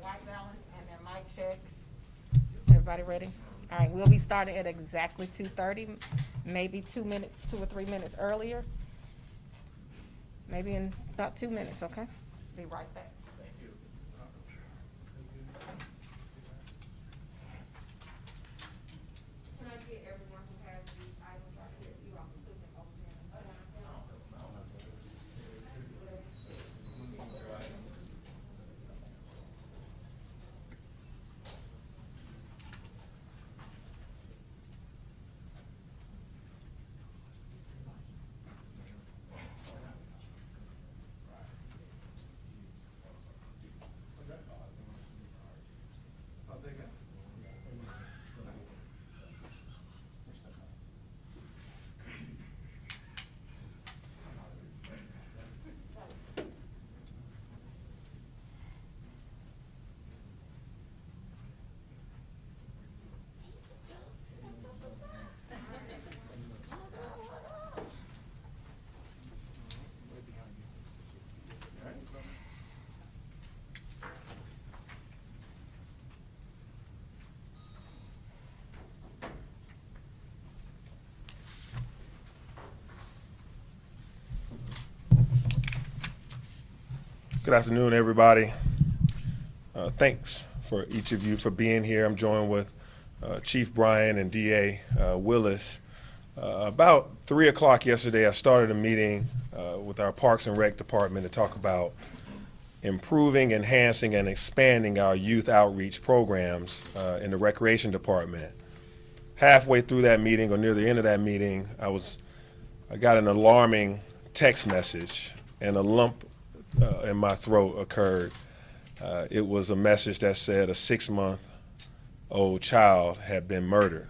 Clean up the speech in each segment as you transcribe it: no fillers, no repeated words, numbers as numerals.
white balance and their mic checks. Everybody ready? All right, we'll be starting at exactly 2:30, maybe 2 minutes, 2 or 3 minutes earlier. Maybe in about 2 minutes, okay? Be right back. Can I get everyone who has these items right here? You all can put them over there. Good afternoon, everybody. Thanks for each of you for being here. I'm joined with Chief Bryan and DA Willis. About 3 o'clock yesterday, I started a meeting with our Parks and Rec department to talk about improving, enhancing, and expanding our youth outreach programs in the recreation department. Halfway through that meeting, or near the end of that meeting, I got an alarming text message, and a lump in my throat occurred. It was a message that said a 6-month-old child had been murdered.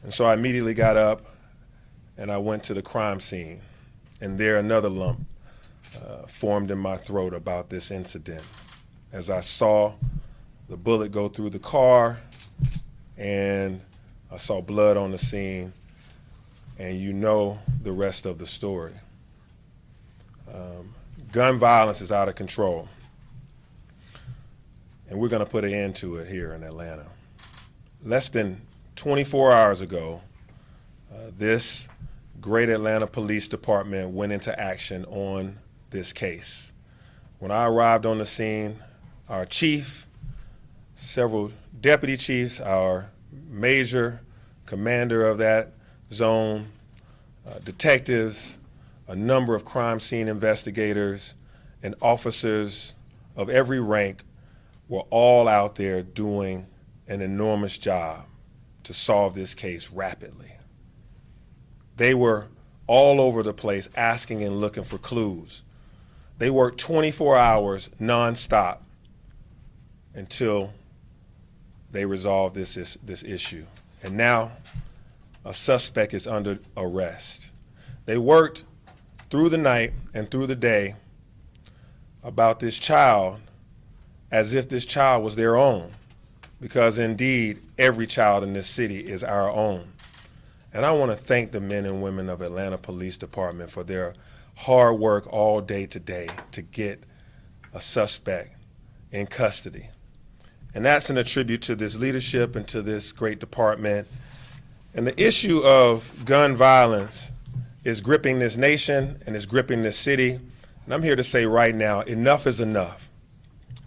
And so I immediately got up and I went to the crime scene, and there another lump formed in my throat about this incident. As I saw the bullet go through the car, and I saw blood on the scene, and you know the rest of the story. Gun violence is out of control, and we're going to put an end to it here in Atlanta. Less than 24 hours ago, this great Atlanta Police Department went into action on this case. When I arrived on the scene, our chief, several deputy chiefs, our major commander of that zone, detectives, a number of crime scene investigators, and officers of every rank were all out there doing an enormous job to solve this case rapidly. They were all over the place asking and looking for clues. They worked 24 hours nonstop until they resolved this issue. And now a suspect is under arrest. They worked through the night and through the day about this child as if this child was their own, because indeed every child in this city is our own. And I want to thank the men and women of Atlanta Police Department for their hard work all day today to get a suspect in custody. And that's an attribute to this leadership and to this great department. And the issue of gun violence is gripping this nation and is gripping this city. And I'm here to say right now, enough is enough.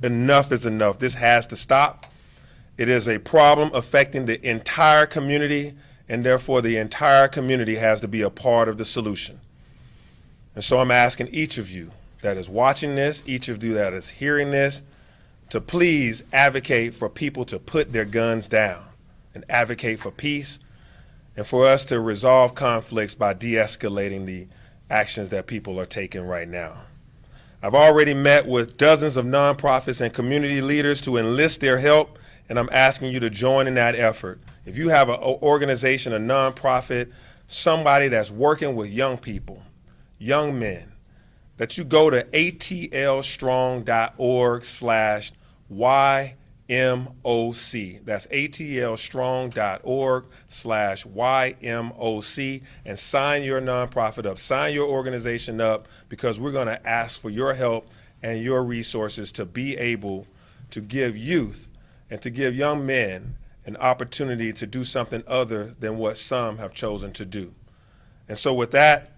Enough is enough. This has to stop. It is a problem affecting the entire community, and therefore the entire community has to be a part of the solution. And so I'm asking each of you that is watching this, each of you that is hearing this, to please advocate for people to put their guns down and advocate for peace, and for us to resolve conflicts by de-escalating the actions that people are taking right now. I've already met with dozens of nonprofits and community leaders to enlist their help, and I'm asking you to join in that effort. If you have an organization, a nonprofit, somebody that's working with young people, young men, that you go to atlstrong.org/YMOC. That's atlstrong.org/YMOC, and sign your nonprofit up, sign your organization up, because we're going to ask for your help and your resources to be able to give youth and to give young men an opportunity to do something other than what some have chosen to do. And so with that,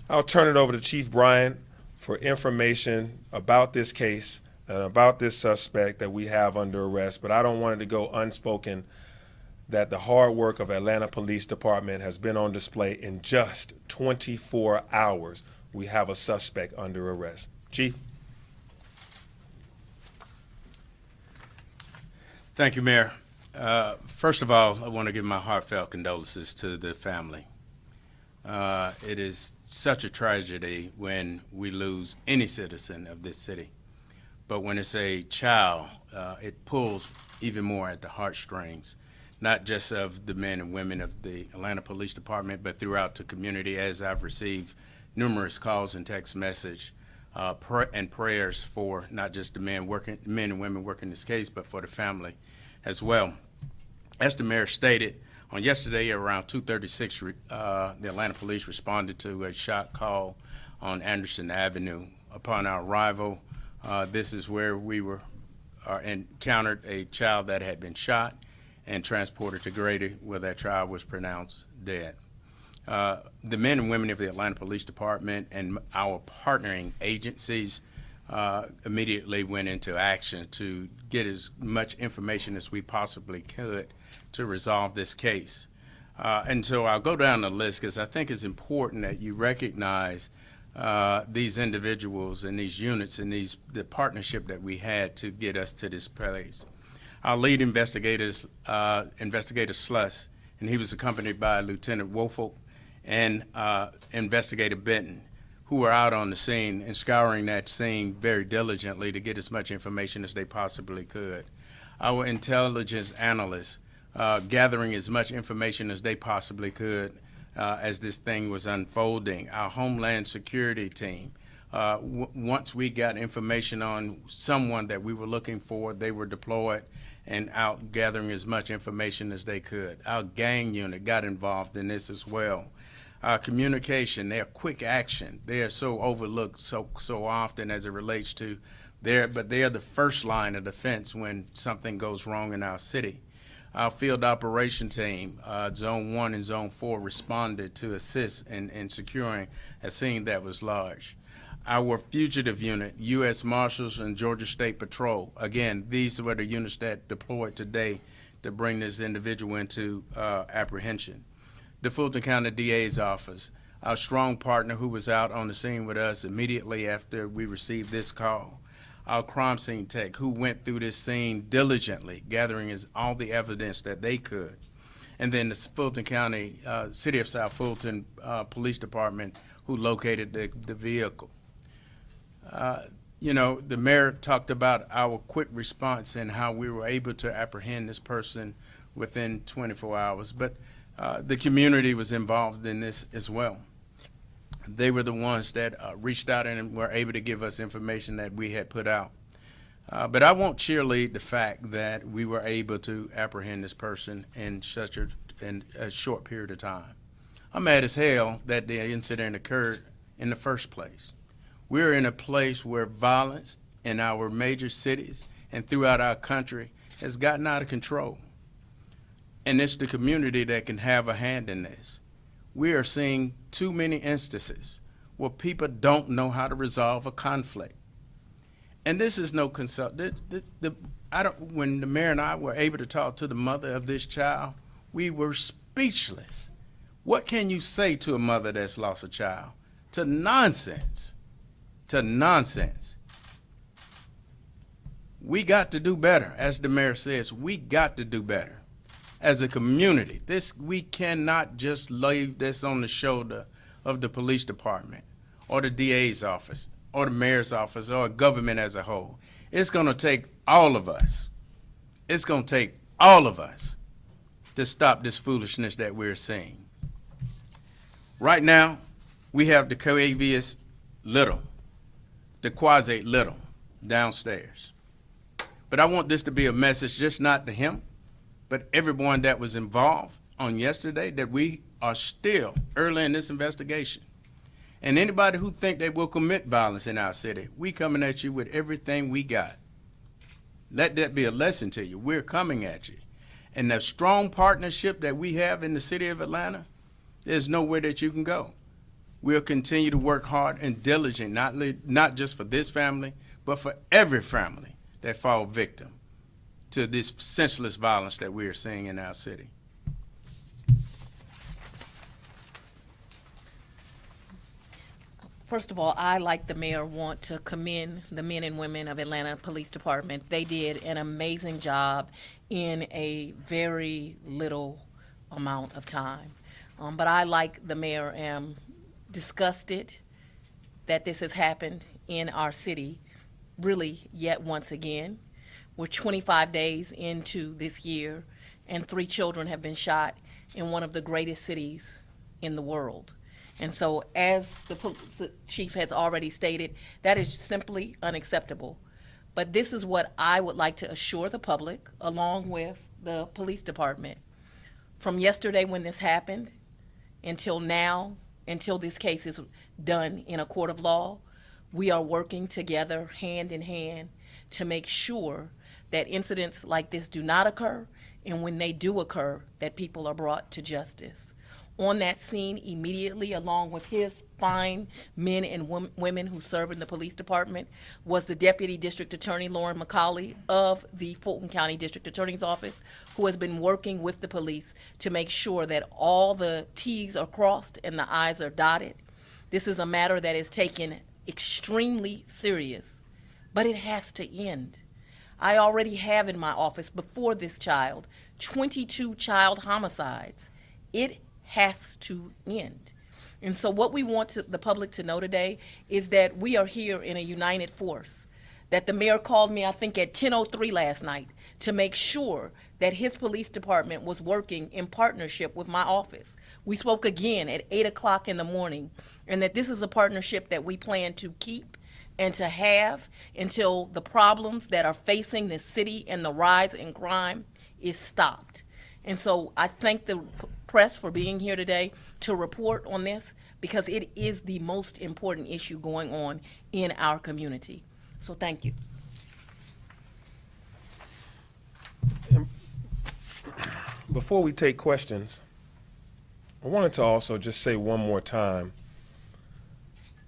I'll turn it over to Chief Bryant for information about this case and about this suspect that we have under arrest. But I don't want it to go unspoken that the hard work of Atlanta Police Department has been on display. In just 24 hours, we have a suspect under arrest. Chief? Thank you, Mayor. First of all, I want to give my heartfelt condolences to the family. It is such a tragedy when we lose any citizen of this city. But when it's a child, it pulls even more at the heartstrings, not just of the men and women of the Atlanta Police Department, but throughout the community, as I've received numerous calls and text message and prayers for not just the men and women working this case, but for the family as well. As the mayor stated, on yesterday around 2:36, the Atlanta Police responded to a shot call on Anderson Avenue. Upon our arrival, this is where we encountered a child that had been shot and transported to Grady, where that child was pronounced dead. The men and women of the Atlanta Police Department and our partnering agencies immediately went into action to get as much information as we possibly could to resolve this case. And so I'll go down the list because I think it's important that you recognize these individuals and these units and the partnership that we had to get us to this place. Our lead investigator Sluss, and he was accompanied by Lieutenant Wofolk and Investigator Benton, who were out on the scene and scouring that scene very diligently to get as much information as they possibly could. Our intelligence analysts gathering as much information as they possibly could as this thing was unfolding. Our Homeland Security team, once we got information on someone that we were looking for, they were deployed and out gathering as much information as they could. Our gang unit got involved in this as well. Communication, their quick action, they are so overlooked so often as it relates to but they are the first line of defense when something goes wrong in our city. Our field operation team, Zone 1 and Zone 4, responded to assist in securing a scene that was large. Our fugitive unit, U.S. Marshals and Georgia State Patrol, again, these were the units that deployed today to bring this individual into apprehension. The Fulton County DA's office, our strong partner who was out on the scene with us immediately after we received this call. Our crime scene tech who went through this scene diligently, gathering all the evidence that they could. And then the Fulton County, City of South Fulton Police Department who located the vehicle. You know, the mayor talked about our quick response and how we were able to apprehend this person within 24 hours. But the community was involved in this as well. They were the ones that reached out and were able to give us information that we had put out. But I won't cheerlead the fact that we were able to apprehend this person in such a short period of time. I'm mad as hell that the incident occurred in the first place. We're in a place where violence in our major cities and throughout our country has gotten out of control. And it's the community that can have a hand in this. We are seeing too many instances where people don't know how to resolve a conflict. And this is no consult. When the mayor and I were able to talk to the mother of this child, we were speechless. What can you say to a mother that's lost a child? To nonsense. To nonsense. We got to do better, as the mayor says. We got to do better. As a community, we cannot just leave this on the shoulder of the police department or the DA's office or the mayor's office or government as a whole. It's going to take all of us. It's going to take all of us to stop this foolishness that we're seeing. Right now, we have the Quavius Little, the Quasi Little downstairs. But I want this to be a message just not to him, but everyone that was involved on yesterday, that we are still early in this investigation. And anybody who think they will commit violence in our city, we coming at you with everything we got. Let that be a lesson to you. We're coming at you. And the strong partnership that we have in the city of Atlanta, there's nowhere that you can go. We'll continue to work hard and diligent, not just for this family, but for every family that fall victim to this senseless violence that we are seeing in our city. First of all, I, like the mayor, want to commend the men and women of Atlanta Police Department. They did an amazing job in a very little amount of time. But I, like the mayor, am disgusted that this has happened in our city, really, yet once again. We're 25 days into this year, and 3 children have been shot in one of the greatest cities in the world. And so, as the police chief has already stated, that is simply unacceptable. But this is what I would like to assure the public, along with the police department. From yesterday when this happened until now, until this case is done in a court of law, we are working together hand in hand to make sure that incidents like this do not occur, and when they do occur, that people are brought to justice. On that scene immediately, along with his fine men and women who serve in the police department, was the Deputy District Attorney, Lauren McCauley, of the Fulton County District Attorney's Office, who has been working with the police to make sure that all the T's are crossed and the I's are dotted. This is a matter that is taken extremely serious, but it has to end. I already have in my office, before this child, 22 child homicides. It has to end. And so what we want the public to know today is that we are here in a united force, that the mayor called me, I think, at 10:03 last night to make sure that his police department was working in partnership with my office. We spoke again at 8 o'clock in the morning, and that this is a partnership that we plan to keep and to have until the problems that are facing this city and the rise in crime is stopped. And so I thank the press for being here today to report on this, because it is the most important issue going on in our community. So thank you. Before we take questions, I wanted to also just say one more time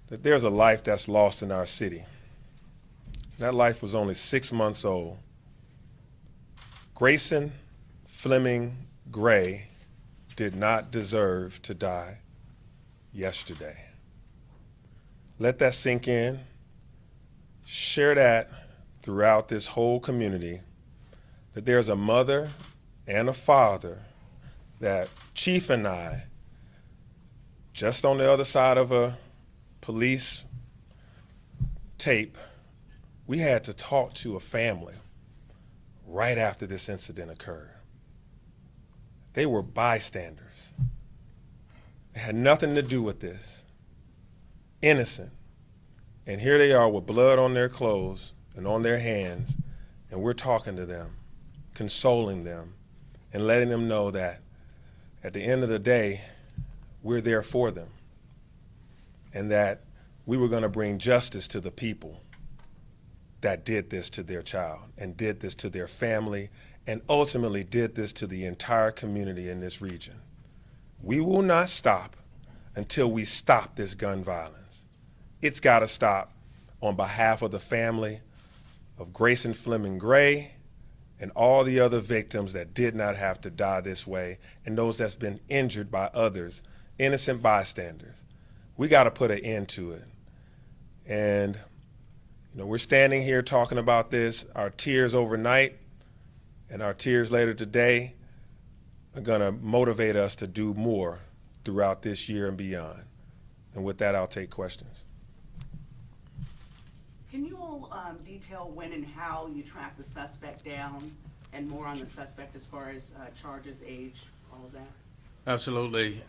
that there's a life that's lost in our city. That life was only 6 months old. Grayson Fleming Gray did not deserve to die yesterday. Let that sink in. Share that throughout this whole community, that there's a mother and a father that Chief and I, just on the other side of a police tape, we had to talk to a family right after this incident occurred. They were bystanders. It had nothing to do with this. Innocent. And here they are with blood on their clothes and on their hands, and we're talking to them, consoling them, and letting them know that at the end of the day, we're there for them, and that we were going to bring justice to the people that did this to their child and did this to their family and ultimately did this to the entire community in this region. We will not stop until we stop this gun violence. It's got to stop on behalf of the family of Grayson Fleming Gray and all the other victims that did not have to die this way, and those that's been injured by others, innocent bystanders. We got to put an end to it. And we're standing here talking about this. Our tears overnight and our tears later today are going to motivate us to do more throughout this year and beyond. And with that, I'll take questions. Can you all detail when and how you track the suspect down, and more on the suspect as far as charges, age, all of that? Absolutely.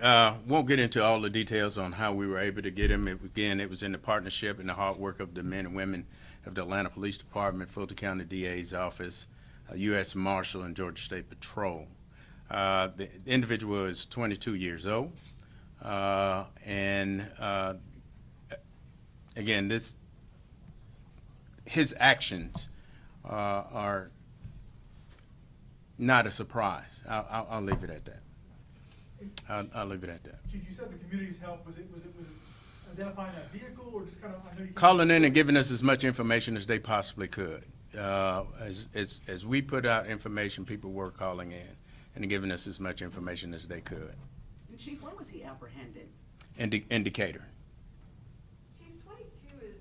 Won't get into all the details on how we were able to get him. Again, it was in the partnership and the hard work of the men and women of the Atlanta Police Department, Fulton County DA's office, U.S. Marshal, and Georgia State Patrol. The individual is 22 years old. Again, his actions are not a surprise. I'll leave it at that. I'll leave it at that. Chief, you said the community's help, was it identifying that vehicle, or just kind of, I know you. Calling in and giving us as much information as they possibly could. As we put out information, people were calling in and giving us as much information as they could. And Chief, when was he apprehended? Indicator. Chief, 22 is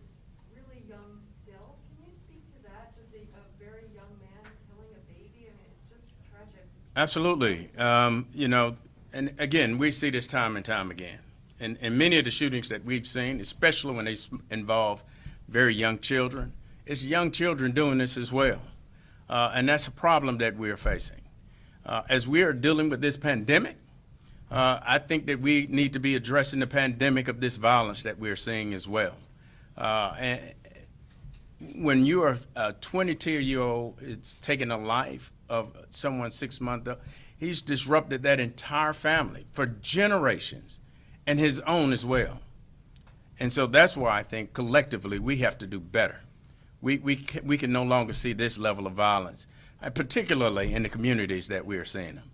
really young still. Can you speak to that? Just a very young man killing a baby? I mean, it's just tragic. Absolutely. And again, we see this time and time again. And many of the shootings that we've seen, especially when they involve very young children, it's young children doing this as well. And that's a problem that we're facing. As we are dealing with this pandemic, I think that we need to be addressing the pandemic of this violence that we're seeing as well. And when you are a 22-year-old, it's taking a life of someone 6 months old, he's disrupted that entire family for generations, and his own as well. And so that's why I think collectively we have to do better. We can no longer see this level of violence, particularly in the communities that we are seeing them.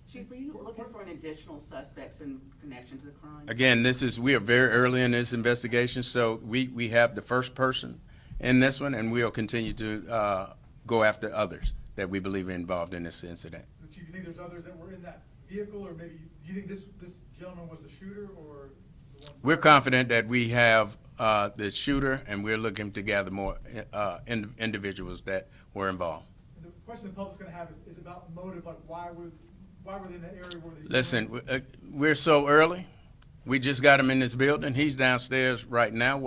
Chief, were you looking for an additional suspects in connection to the crime? Again, we are very early in this investigation, so we have the first person in this one, and we'll continue to go after others that we believe are involved in this incident. Chief, you think there's others that were in that vehicle, or maybe, you think this gentleman was the shooter, or the one? We're confident that we have the shooter, and we're looking to gather more individuals that were involved. And the question the public's gonna have is about motive, like why were they in that area where they? Listen, we're so early. We just got him in this building. He's downstairs right now.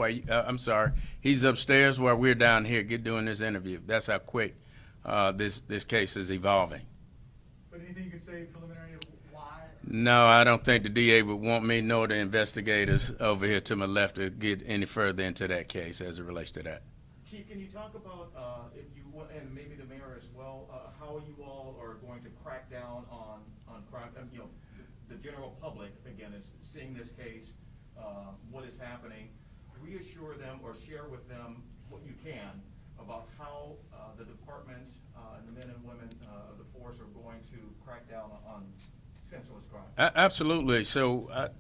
He's upstairs while we're down here doing this interview. That's how quick this case is evolving. But anything you can say preliminary of why? No, I don't think the DA would want me nor the investigators over here to my left to get any further into that case as it relates to that. Chief, can you talk about, if you, and maybe the mayor as well, how you all are going to crack down on crime? The general public, again, is seeing this case, what is happening. Reassure them or share with them what you can about how the department and the men and women of the force are going to crack down on senseless crime. Absolutely. So,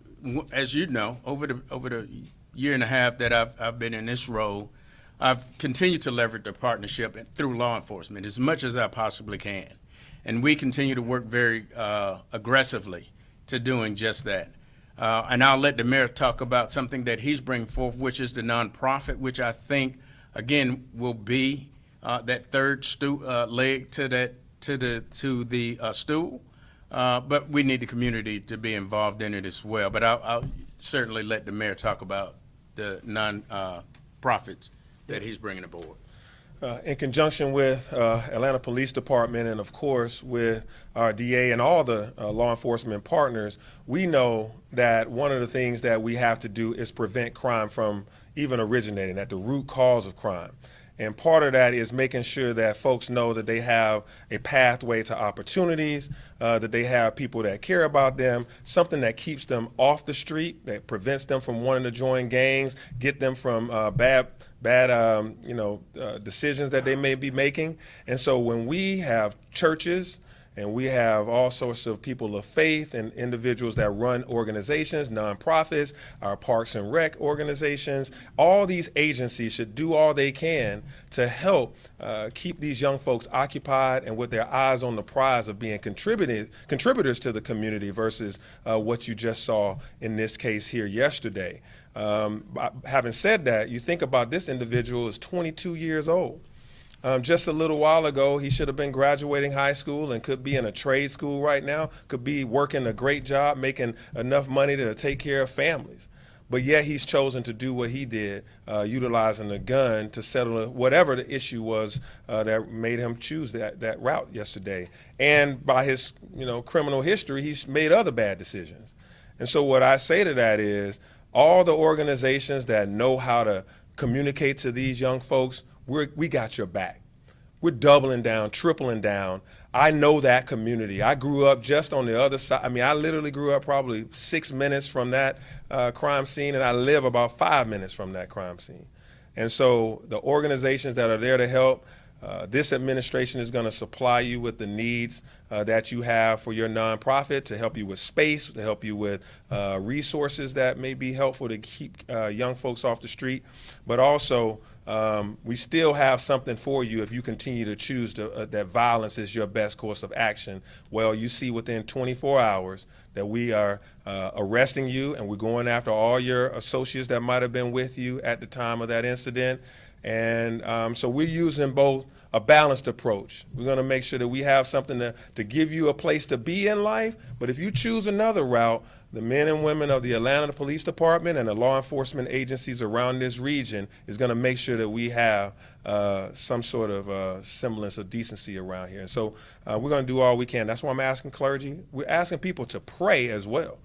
as you know, over the year and a half that I've been in this role, I've continued to leverage the partnership through law enforcement as much as I possibly can. And we continue to work very aggressively to doing just that. And I'll let the mayor talk about something that he's bringing forth, which is the nonprofit, which I think, again, will be that third leg to the stool. But we need the community to be involved in it as well. But I'll certainly let the mayor talk about the non-profits that he's bringing aboard. In conjunction with Atlanta Police Department and, of course, with our DA and all the law enforcement partners, we know that one of the things that we have to do is prevent crime from even originating, at the root cause of crime. And part of that is making sure that folks know that they have a pathway to opportunities, that they have people that care about them, something that keeps them off the street, that prevents them from wanting to join gangs, get them from bad decisions that they may be making. And so when we have churches and we have all sorts of people of faith and individuals that run organizations, nonprofits, our Parks and Rec organizations, all these agencies should do all they can to help keep these young folks occupied and with their eyes on the prize of being contributors to the community versus what you just saw in this case here yesterday. Having said that, you think about this individual is 22 years old. Just a little while ago, he should have been graduating high school and could be in a trade school right now, could be working a great job, making enough money to take care of families. But yet he's chosen to do what he did, utilizing a gun to settle whatever the issue was that made him choose that route yesterday. And by his criminal history, he's made other bad decisions. And so what I say to that is, all the organizations that know how to communicate to these young folks, we got your back. We're doubling down, tripling down. I know that community. I grew up just on the other side. I mean, I literally grew up probably 6 minutes from that crime scene, and I live about 5 minutes from that crime scene. And so the organizations that are there to help, This administration is going to supply you with the needs that you have for your nonprofit, to help you with space, to help you with resources that may be helpful to keep young folks off the street. But also, we still have something for you if you continue to choose that violence is your best course of action. Well, you see within 24 hours that we are arresting you, and we're going after all your associates that might have been with you at the time of that incident. And so we're using both a balanced approach. We're going to make sure that we have something to give you a place to be in life. But if you choose another route, the men and women of the Atlanta Police Department and the law enforcement agencies around this region is going to make sure that we have some sort of semblance of decency around here. And so we're going to do all we can. That's why I'm asking clergy. We're asking people to pray as well.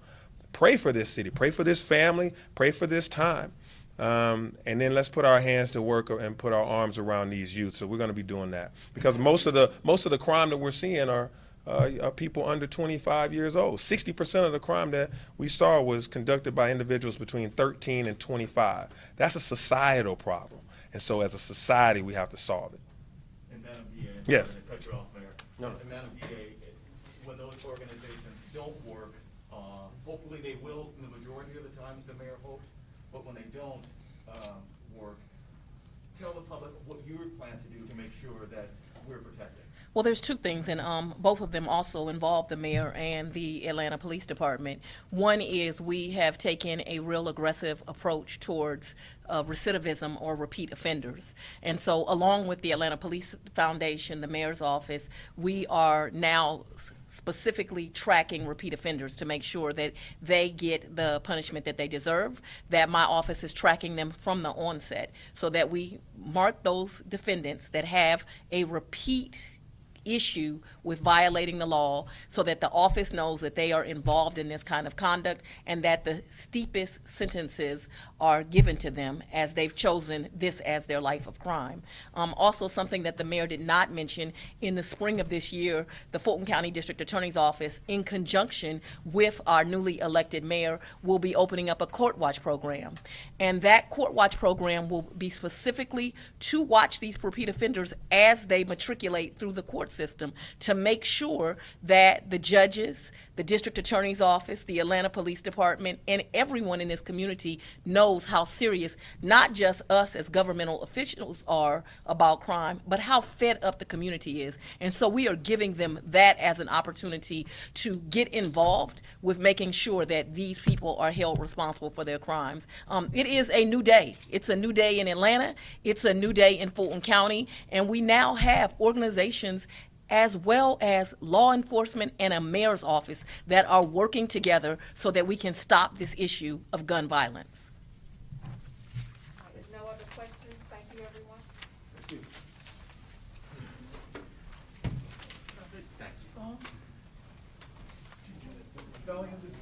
Pray for this city. Pray for this family. Pray for this time. And then let's put our hands to work and put our arms around these youth. So we're going to be doing that, because most of the crime that we're seeing are people under 25 years old. 60% of the crime that we saw was conducted by individuals between 13 and 25. That's a societal problem, and so as a society, we have to solve it. And Madam DA, Yes. to cut you off, Mayor. No. And Madam DA, when those organizations don't work, hopefully they will in the majority of the times, the mayor hopes, but when they don't work, tell the public what you plan to do to make sure that we're protected. Well, there's two things, and both of them also involve the mayor and the Atlanta Police Department. One is we have taken a real aggressive approach towards recidivism or repeat offenders. And so along with the Atlanta Police Foundation, the mayor's office, we are now specifically tracking repeat offenders to make sure that they get the punishment that they deserve, that my office is tracking them from the onset, so that we mark those defendants that have a repeat issue with violating the law, so that the office knows that they are involved in this kind of conduct and that the steepest sentences are given to them as they've chosen this as their life of crime. Also, something that the mayor did not mention, in the spring of this year, the Fulton County District Attorney's Office, in conjunction with our newly elected mayor, will be opening up a court watch program. And that court watch program will be specifically to watch these repeat offenders as they matriculate through the court system, to make sure that the judges, the district attorney's office, the Atlanta Police Department, and everyone in this community knows how serious not just us as governmental officials are about crime, but how fed up the community is. And so we are giving them that as an opportunity to get involved with making sure that these people are held responsible for their crimes. It is a new day. It's a new day in Atlanta. It's a new day in Fulton County. And we now have organizations as well as law enforcement and a mayor's office that are working together so that we can stop this issue of gun violence. There's no other questions. Thank you, everyone. Thank you. Spelling of this